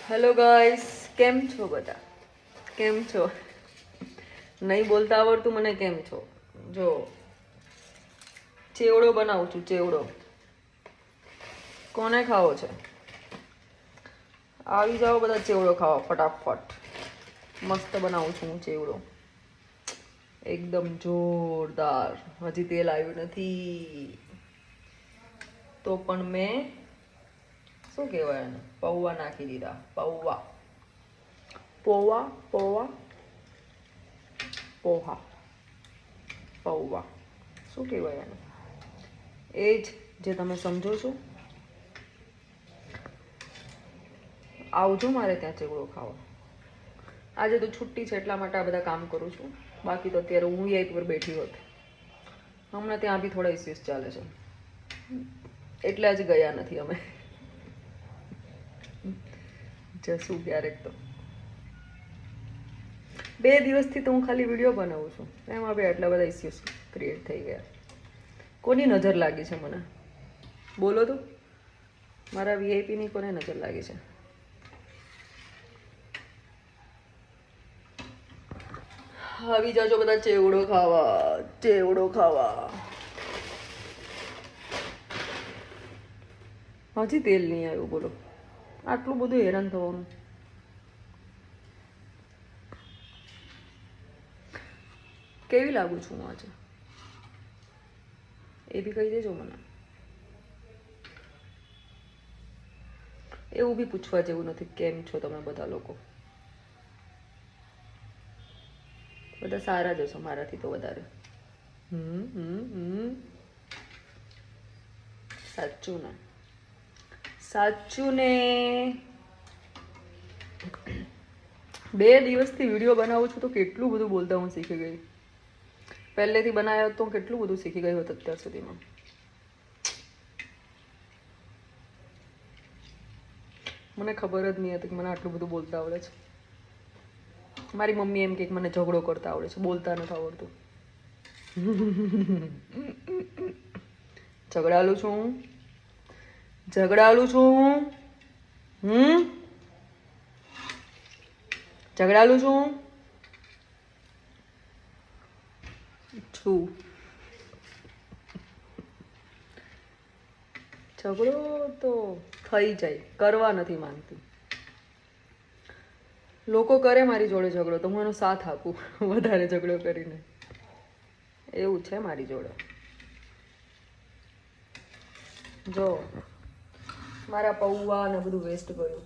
Hello guys, કેમ છો બધા? કેમ છો? નહીં બોલતા આવડતું મને, કેમ છો? જો ચેવડો બનાવું છું, ચેવડો. કોને ખાવો છે? આવી જાઓ બધા ચેવડો ખાવા ફટાફટ. મસ્ત બનાવું છું હું ચેવડો, એકદમ જોરદાર. હજી તેલ આવ્યું નથી તો પણ મેં શું કહેવાય એને, પૌવા નાખી દીધા. પૌવા, પોવા, પોવા, પોહા, પૌવા, શું કહેવાય એને? એ જ જે તમે સમજો છો. આવજો મારે ત્યાં ચેવડો ખાવા. આજે તો છુટ્ટી છે એટલા માટે આ બધા કામ કરું છું. બાકી તો અત્યારે હું એક પર બેઠી હોત. હમણાં ત્યાં બી થોડા ઇસ્યુઝ ચાલે છે એટલે જ ગયા નથી અમે. જશું ક્યારેક તો. 2 દિવસથી તો હું ખાલી વિડીયો બનાવું છું, એમાં બી આટલા બધા ઇસ્યુઝ ક્રિએટ થઈ ગયા. કોની નજર લાગી છે મને? બોલો તો. મારા વીઆઈપીની કોને નજર લાગી છે? આવી જાજો બધા ચેવડો ખાવા, ચેવડો ખાવા. હજી તેલ નહીં આવ્યું, બોલો. આટલું બધું હેરાન થવાનું. કેવી લાગુ છું હું આજે એ બી કહી દેજો મને. એવું બી પૂછવા જેવું નથી કેમ છો તમે બધા લોકો. બધા સારા જ હશો મારાથી તો વધારે. સાચું ને? સાચું ને? 2 દિવસથી વિડીયો બનાવું છું તો કેટલું બધું બોલતા હું શીખી ગઈ. પહેલેથી બનાવ્યો તો કેટલું બધું શીખી ગયું હતું અત્યાર સુધીમાં. મને ખબર જ નહીં હતી કે મને આટલું બધું બોલતા આવડે છે. મારી મમ્મી એમ કે મને ઝઘડો કરતા આવડે છે, બોલતા નથી આવડતું. ઝઘડાલું છું હું? ઝઘડાલું છું હું? ઝઘડાલું છું હું? છું. ઝઘડો તો થઈ જાય, કરવા નથી માંગતી. લોકો કરે મારી જોડે ઝઘડો તો હું એનો સાથ આપું વધારે ઝઘડો કરીને. એવું છે મારી જોડે. જો મારા પૌવા ને બધું વેસ્ટ ગયું.